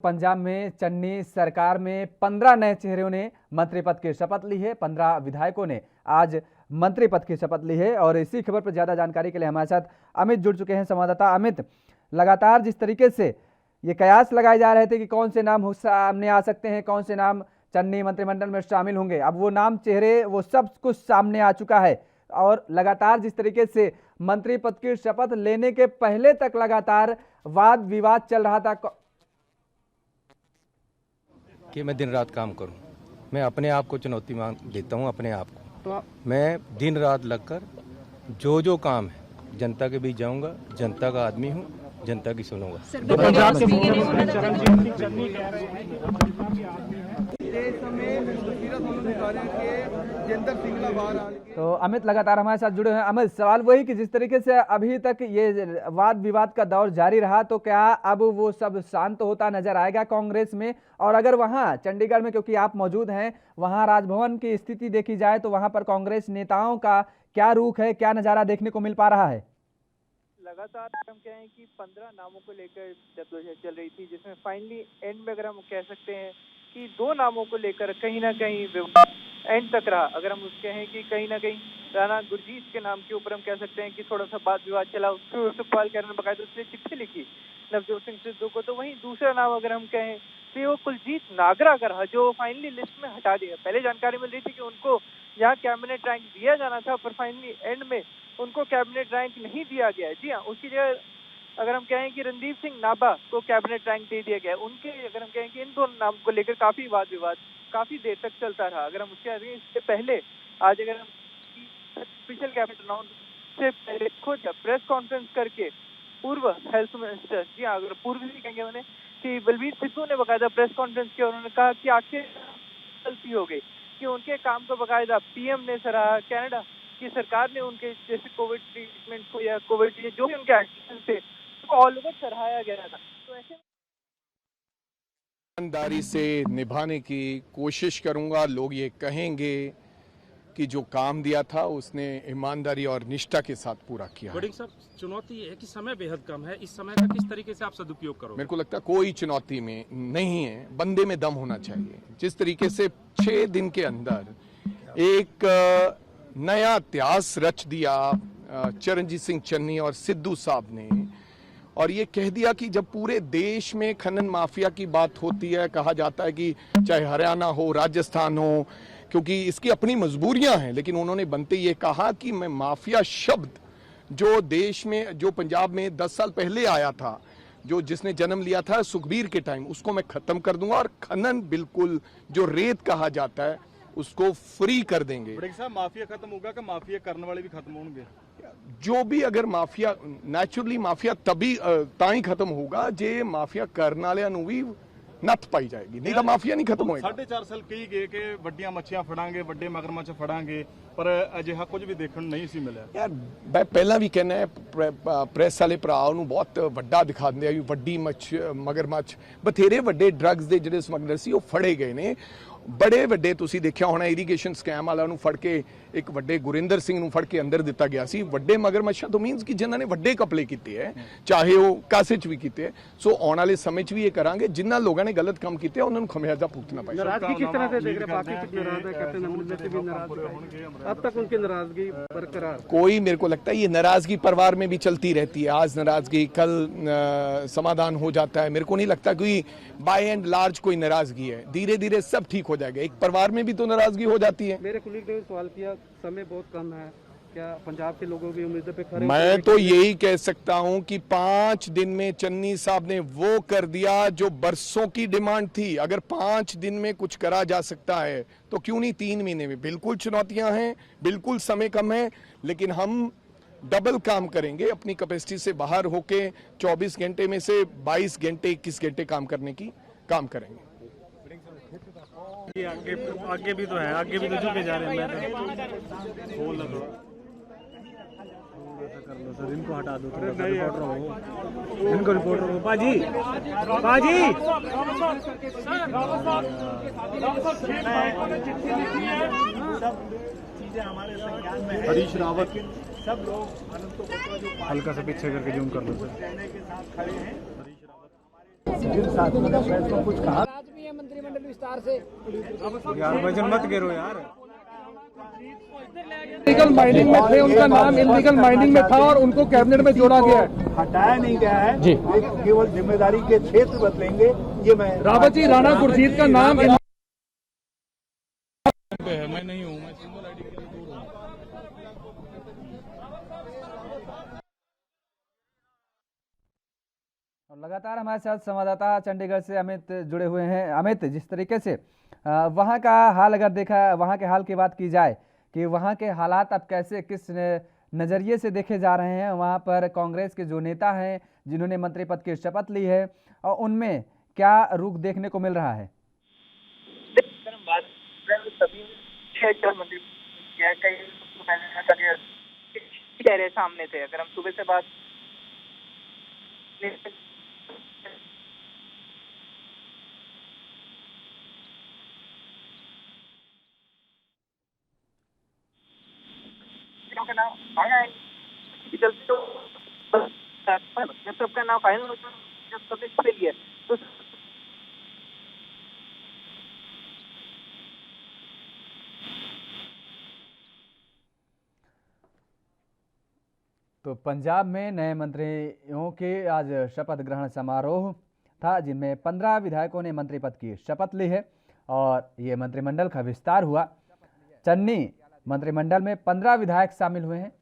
पंजाब में चन्नी सरकार में 15 नए चेहरों ने मंत्री पद की शपथ ली है। 15 विधायकों ने आज मंत्री पद की शपथ ली है। और इसी खबर पर ज्यादा जानकारी के लिए हमारे साथ अमित जुड़ चुके हैं। संवाददाता अमित, लगातार जिस तरीके से ये कयास लगाए जा रहे थे कि कौन से नाम सामने आ सकते हैं, कौन से नाम चन्नी मंत्रिमंडल में शामिल होंगे, अब वो नाम चेहरे वो सब कुछ सामने आ चुका है। और लगातार जिस तरीके से मंत्री पद की शपथ लेने के पहले तक लगातार वाद विवाद चल रहा था कि मैं दिन रात काम करूं। मैं अपने आप को चुनौती देता हूं, अपने आप को। तो मैं दिन रात लगकर जो काम है जनता के बीच जाऊंगा, जनता का आदमी हूं, जनता की सुनूंगा। तो अमित लगातार हमारे साथ जुड़े हैं। अमित, सवाल वही कि जिस तरीके से अभी तक ये वाद विवाद का दौर जारी रहा, तो क्या अब वो सब शांत होता नजर आएगा कांग्रेस में? और अगर वहां चंडीगढ़ में, क्योंकि आप मौजूद हैं, वहां राजभवन की स्थिति देखी जाए तो वहां पर कांग्रेस नेताओं का क्या रुख है, क्या नजारा देखने को मिल पा रहा है? लगातार हम कहें कि 15 नामों को लेकर जद्दोजहद चल रही थी, जिसमें फाइनली एंड में अगर हम कह सकते हैं कि 2 नामों को लेकर कहीं ना कहीं विवाद एंड तक रहा। अगर हम कहें कि कहीं ना कहीं राणा गुरजीत के नाम के ऊपर हम कह सकते हैं कि थोड़ा सा वाद विवाद चला, उसके सुखपाल खैर ने बकायदा उसने चिट्ठी लिखी नवजोत सिंह सिद्धू को। तो वहीं दूसरा नाम अगर हम कहें तो वो कुलजीत नागरा का रहा, जो फाइनली लिस्ट में हटा दिया। पहले जानकारी मिल रही थी कि उनको यहाँ कैबिनेट रैंक दिया जाना था, पर फाइनली एंड में उनको कैबिनेट रैंक नहीं दिया गया। जी हाँ, उसकी जगह अगर हम कहें कि रणदीप सिंह नाभा को कैबिनेट रैंक दे दिया गया। उनके अगर हम कहें कि इन 2 नाम को लेकर काफी वाद विवाद काफी देर तक चलता रहा। अगर हम उसके आगे इससे पहले आज अगर हम ऑफिशियल कैबिनेट अनाउंस से पहले खुद प्रेस कॉन्फ्रेंस करके पूर्व हेल्थ मिनिस्टर, जी हाँ, अगर पूर्व ही कहेंगे उन्हें, कि बलबीर सिद्धू ने बकायदा प्रेस कॉन्फ्रेंस किया। उन्होंने कहा कि आखिर गलती हो गई कि उनके काम को बकायदा पीएम ने सराहा, कनाडा की सरकार ने उनके जैसे कोविड ट्रीटमेंट को या कोविड जो भी उनके एक्शन थे उसको ऑल ओवर सराहाया गया था। तो ऐसे ईमानदारी से निभाने की कोशिश करूंगा। लोग ये कहेंगे कि जो काम दिया था उसने ईमानदारी और निष्ठा के साथ पूरा किया। बड़ी साहब, चुनौती ये है कि समय बेहद कम है। इस समय का किस तरीके से आप सदुपयोग करोगे? मेरे को लगता है कोई चुनौती में नहीं है, बंदे में दम होना चाहिए। जिस तरीके से 6 दिन के अंदर एक नया इतिहास रच दिया चरणजीत सिंह चन्नी और सिद्धू साहब ने, और ये कह दिया कि जब पूरे देश में खनन माफिया की बात होती है, कहा जाता है कि चाहे हरियाणा हो, राजस्थान हो, क्योंकि इसकी अपनी मजबूरियां हैं, लेकिन उन्होंने बनते ये कहा कि मैं माफिया शब्द जो देश में, जो पंजाब में 10 साल पहले आया था, जो जिसने जन्म लिया था सुखबीर के टाइम, उसको मैं खत्म कर दूंगा और खनन बिल्कुल जो रेत कहा जाता है उसको फ्री कर देंगे। बड़े साहब, माफिया खत्म होगा कि माफिया करने वाले भी खत्म होंगे? जो भी अगर माफिया, नेचुरली माफिया तभी ताई खत्म होगा जे माफिया करने वाले नूं भी नत्थ पाई जाएगी, नहीं तो माफिया नहीं खत्म होएगा। 4.5 साल कही गए कि ਵੱਡੀਆਂ ਮੱਛੀਆਂ ਫੜਾਂਗੇ, ਵੱਡੇ ਮਗਰਮੱਛ ਫੜਾਂਗੇ, ਪਰ ਅਜਿਹਾ ਕੁਝ ਵੀ ਦੇਖਣ ਨੂੰ ਨਹੀਂ ਸੀ ਮਿਲਿਆ। ਯਾਰ ਮੈਂ ਪਹਿਲਾਂ ਵੀ ਕਹਿੰਦਾ ਪ੍ਰੈਸ ਵਾਲੇ ਭਰਾ ਨੂੰ ਬਹੁਤ ਵੱਡਾ ਦਿਖਾ ਦਿੰਦੇ ਆ ਵੀ ਵੱਡੀ ਮਗਰਮੱਛ। ਬਥੇਰੇ ਵੱਡੇ ਡਰੱਗਸ ਦੇ ਜਿਹੜੇ ਸਮਗਲਰ ਸੀ ਉਹ ਫੜੇ ਗਏ ਨੇ। ਬੜੇ ਵੱਡੇ ਤੁਸੀਂ ਦੇਖਿਆ ਹੋਣਾ ਇਰੀਗੇਸ਼ਨ ਸਕੈਮ ਵਾਲਾ ਨੂੰ ਫੜ ਕੇ, ਇੱਕ ਵੱਡੇ ਗੁਰਿੰਦਰ ਸਿੰਘ ਨੂੰ ਫੜ ਕੇ ਅੰਦਰ ਦਿੱਤਾ ਗਿਆ ਸੀ। ਵੱਡੇ ਮਗਰਮੱਛਾਂ ਤੋਂ ਮੀਨਸ ਕਿ ਜਿਨ੍ਹਾਂ ਨੇ ਵੱਡੇ ਕਪਲੇ ਕੀਤੇ ਹੈ, ਚਾਹੇ ਉਹ ਕਾਸੇ 'ਚ ਵੀ ਕੀਤੇ ਹੈ। ਸੋ ਆਉਣ ਵਾਲੇ ਸਮੇਂ 'ਚ ਵੀ ਇਹ ਕਰਾਂਗੇ। ਜਿਨ੍ਹਾਂ ਲੋਕਾਂ ਨੇ ਗਲਤ ਕੰਮ ਕੀਤੇ ਉਹਨਾਂ ਨੂੰ ਖਮਿਆਜ਼ਾ ਭੁਗਤਣਾ ਪਏਗਾ। नाराजगी किस तरह से देख रहे? बाकी कुछ नाराज है, कैप्टन अमरिंदर से भी नाराज, अब तक उनकी नाराजगी बरकरार? कोई, मेरे को लगता है ये नाराजगी परिवार में भी चलती रहती है। आज नाराजगी, कल समाधान हो जाता है। मेरे को नहीं लगता कोई बाय एंड लार्ज कोई नाराजगी है। धीरे धीरे सब ठीक हो जाएगा। एक परिवार में भी तो नाराजगी हो जाती है। मेरे कुलीग ने सवाल किया, समय बहुत कम है, क्या पंजाब के लोगों की उम्मीद पे खरे? मैं तो यही कह सकता हूं कि 5 दिन में चन्नी साहब ने वो कर दिया जो बरसों की डिमांड थी। अगर 5 दिन में कुछ करा जा सकता है तो क्यों नहीं 3 महीने में? बिल्कुल चुनौतियां हैं, बिल्कुल समय कम है, लेकिन हम डबल काम करेंगे। अपनी कैपेसिटी से बाहर होके 24 घंटे में से 22 घंटे 21 घंटे काम करने की काम करेंगे। आगे भी तो है, आगे भी तो झुके जा रहे हैं। बोल लो थोड़ा कर लो सर, इनको हटा दो, रिपोर्टर हो, इनको रिपोर्टर हो। पाजी हरीश रावत, सब लोग हल्का सा पीछे करके जूम कर लो सर। जिन साथियों ने फैसलों कुछ कहा मंत्रिमंडल विस्तार से यार वजन मत गिरो यार। इलीगल माइनिंग में थे, उनका नाम इलीगल माइनिंग में था और उनको कैबिनेट में जोड़ा गया है। हटाया नहीं गया है जी, केवल जिम्मेदारी के क्षेत्र बदलेंगे। ये मैं रावत जी, राणा गुरजीत का नाम मैं नहीं हूँ, मैं सिंगल आईडी के लिए दूर हूँ। और लगातार हमारे साथ संवाददाता चंडीगढ़ से अमित जुड़े हुए हैं। अमित, जिस तरीके से वहाँ का हाल अगर देखा, वहाँ के हाल की बात की जाए कि वहाँ के हालात अब कैसे, किस नज़रिए से देखे जा रहे हैं, वहाँ पर कांग्रेस के जो नेता हैं जिन्होंने मंत्री पद की शपथ ली है और उनमें क्या रुख देखने को मिल रहा है? सभी मंत्री चेहरे सामने थे। अगर हम सुबह से बात का नाम आया है, जब सबका नाम फाइनल हो जब सबने ले लिया तो पंजाब में नए मंत्रियों के आज शपथ ग्रहण समारोह था, जिनमें 15 विधायकों ने मंत्री पद की शपथ ली है और ये मंत्रिमंडल का विस्तार हुआ। चन्नी मंत्रिमंडल में 15 विधायक शामिल हुए हैं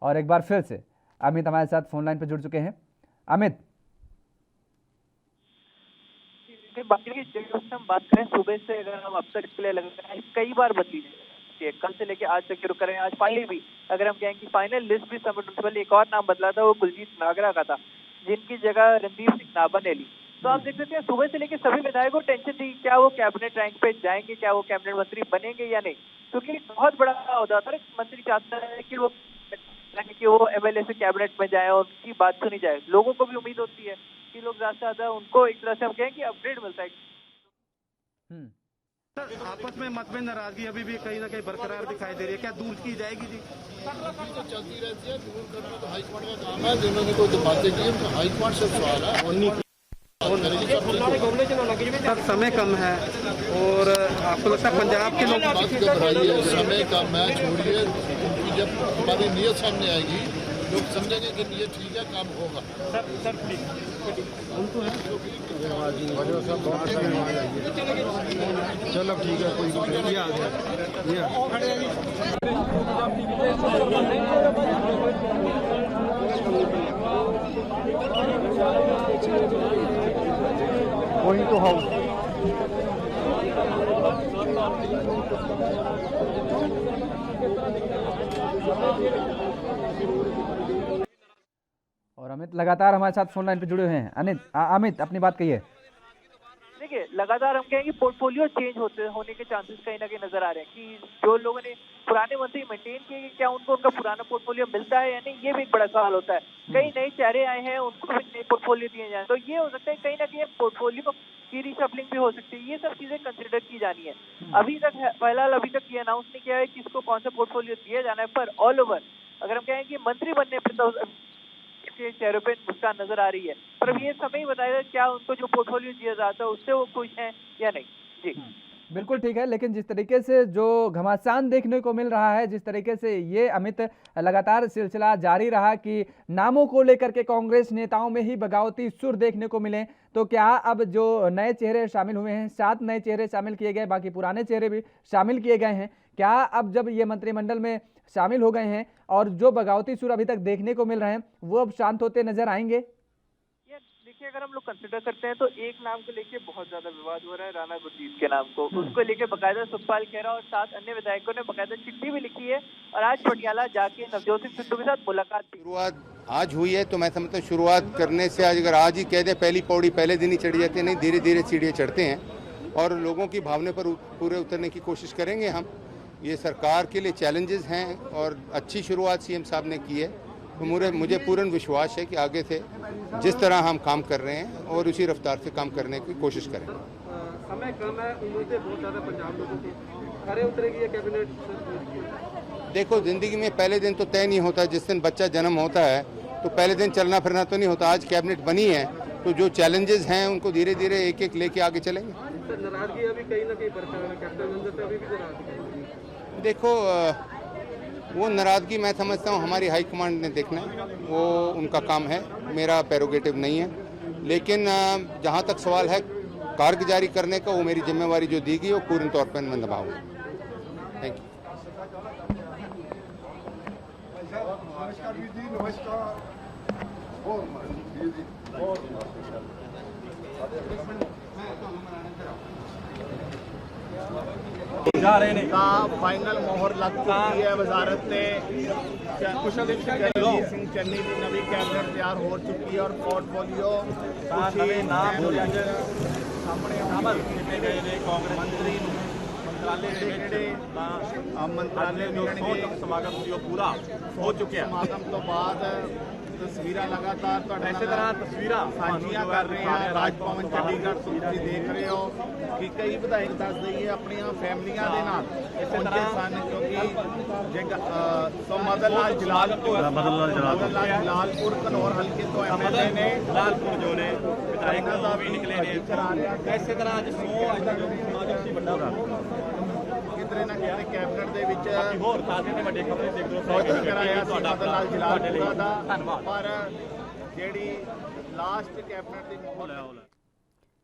और एक बार फिर से अमित हमारे साथ फोन लाइन पर जुड़ चुके हैं। अमित, हम बात करें सुबह से, अगर हम अब तक डिस्प्ले लगा है कई बार बदली है, कल से लेके आज तक शुरू करें। आज फाइनली भी अगर हम कहें कि फाइनल लिस्ट भी सबसे एक और नाम बदला था, वो कुलजीत नागरा का था, जिनकी जगह रणदीप सिंह नाभा ने ली। तो आप देख सकते हैं सुबह से लेके सभी विधायकों को टेंशन थी, क्या वो कैबिनेट रैंक पे जाएंगे, क्या वो कैबिनेट मंत्री बनेंगे या नहीं, क्योंकि बहुत बड़ा होता था। मंत्री चाहता है कि वो एमएलए से कैबिनेट में जाए और उनकी बात सुनी जाए। लोगों को भी उम्मीद होती है कि लोग ज्यादा से ज्यादा उनको एक तरह से हम कहें कि अपग्रेड मिलता है। सर, आपस में मतभेद, नाराजगी अभी भी कहीं ना कहीं बरकरार दिखाई दे रही है, क्या दूर की जाएगी जी? तो चलती रहती है, दूर करना तो हाईकमांड का काम है। जिन्होंने कोई बातें की तो हाईकमांड से सवाल है। सर, समय कम है और आपको लगता है पंजाब के लोग बात घबराइए, समय कम है, छोड़िए। उनकी जब हमारी नीयत सामने आएगी लोग समझेंगे कि ये ठीक है, काम होगा। चलो ठीक है, कोई आ गोइंग टू हाउस। और अमित लगातार हमारे साथ फोन लाइन पे जुड़े हुए हैं। अमित, अपनी बात कहिए। देखिए, लगातार हम कहेंगे पोर्टफोलियो चेंज होने के चांसेस कहीं ना कहीं नजर आ रहे हैं कि जो लोगों ने पुराने मंत्री मेंटेन किए, क्या उनको उनका पुराना पोर्टफोलियो मिलता है या नहीं, ये भी एक बड़ा सवाल होता है। कई नए चेहरे आए हैं, उनको भी नए पोर्टफोलियो दिए जाए, तो ये हो सकता है कहीं ना कहीं पोर्टफोलियो की रिशफलिंग भी हो सकती है। ये सब चीजें कंसिडर की जानी है। अभी तक फिलहाल अभी तक ये अनाउंस नहीं किया है कि किसको कौन सा पोर्टफोलियो दिया जाना है, पर ऑल ओवर अगर हम कहें कि मंत्री बनने पर तो के चेहरे पे मुस्कान नजर आ रही है, पर अब ये समय ही बताएगा क्या उनको जो पोर्टफोलियो दिया जाता है उससे वो खुश हैं या नहीं। जी बिल्कुल ठीक है, लेकिन जिस तरीके से जो घमासान देखने को मिल रहा है, जिस तरीके से ये अमित लगातार सिलसिला जारी रहा कि नामों को लेकर के कांग्रेस नेताओं में ही बगावती सुर देखने को मिले, तो क्या अब जो नए चेहरे शामिल हुए हैं, 7 नए चेहरे शामिल किए गए, बाकी पुराने चेहरे भी शामिल किए गए हैं, क्या अब जब ये मंत्रिमंडल में शामिल हो गए हैं और जो बगावती सुर अभी तक देखने को मिल रहे हैं वो अब शांत होते नजर आएंगे? देखिए, अगर हम लोग कंसिडर करते हैं तो एक नाम को लेके बहुत ज्यादा विवाद हो रहा है, राणा गुरजीत के नाम को। उसको लेके बकायदा सुखपाल खेरा और 7 अन्य विधायकों ने बकायदा चिट्ठी भी लिखी है और आज पटियाला जाके नवजोत सिंह सिद्धू के साथ मुलाकात की। शुरुआत आज हुई है तो मैं समझता हूँ शुरुआत करने से आज अगर आज ही कह दें पहली पौड़ी पहले दिन ही चढ़ जाते हैं, नहीं धीरे धीरे सीढ़ियाँ चढ़ते हैं और लोगों की भावना पर पूरे उतरने की कोशिश करेंगे हम। ये सरकार के लिए चैलेंजेस हैं और अच्छी शुरुआत सीएम साहब ने की है, तो मुझे पूर्ण विश्वास है कि आगे से जिस तरह हम काम कर रहे हैं और उसी रफ्तार से काम करने की कोशिश करेंगे। समय कम है, उम्मीदें बहुत ज़्यादा पंजाब लोगों की, खरे उतरेगी ये कैबिनेट? देखो, जिंदगी में पहले दिन तो तय नहीं होता। जिस दिन बच्चा जन्म होता है तो पहले दिन चलना फिरना तो नहीं होता। आज कैबिनेट बनी है तो जो चैलेंजेस हैं उनको धीरे धीरे एक एक लेके आगे चलेंगे। सर, नाराजगी अभी कहीं ना कहीं बरकरार है, कैप्टन अमरिंदर से अभी भी नाराजगी है। देखो वो नाराज़गी मैं समझता हूँ हमारी हाईकमांड ने देखना है, वो उनका काम है, मेरा प्रेरोगेटिव नहीं है। लेकिन जहाँ तक सवाल है कारगुजारी करने का, वो मेरी जिम्मेवारी जो दी गई वो पूर्ण तौर पर मैं निभाऊंगा। Thank you. का फाइनल मोहर लग चुकी है। वजारत ने चरणजीत सिंह चन्नी की नवी कैबिनेट तैयार हो चुकी है और पोर्टफोलियो सामने मंत्रालय समागम पूरा हो चुके हैं। समागम तो बाद तस्वीर लगातार इसे तरह तस्वीर साझियां कर रहे हैं। राजभवन चंडीगढ़ ਤੁਸੀਂ ਦੇਖ ਰਹੇ ਹੋ ਕਿ ਕਈ ਵਿਧਾਇਕ ਦੱਸਦੇ ਹੀ ਆਪਣੀਆਂ ਫੈਮਲੀਆਂ ਦੇ ਨਾਲ ਇਸੇ ਤਰ੍ਹਾਂ ਸਨ, ਕਿਉਂਕਿ ਸੋ ਮਦਨ ਲਾਲ ਜਲਾਲਪੁਰ ਘਨੌਰ ਹਲਕੇ ਤੋਂ ਐਮਐਲਏ ਨੇ ਜਲਾਲਪੁਰ ਜੋ ਨੇ ਵਿਧਾਇਕ ਦਾ ਵੀ ਨਿਕਲੇ ਨੇ। ਇਸੇ ਤਰ੍ਹਾਂ ਅੱਜ ਸਮਾਗਮ ਸੀ ਵੱਡਾ ਕਿਧਰੇ ਨਾ ਕਿਧਰੇ ਕੈਬਨਿਟ ਦੇ ਵਿੱਚ ਹੋਰ ਤਾਜ਼ੇ ਤੇ ਵੱਡੇ ਖਬਰੇ ਦੇਖ ਲਓ ਕਰਾਇਆ ਸੀ ਮਦਨ ਲਾਲ ਜਲਾਲਪੁਰ ਦਾ। ਪਰ ਜਿਹੜੀ ਲਾਸਟ ਕੈਬਨਿਟ ਦੀ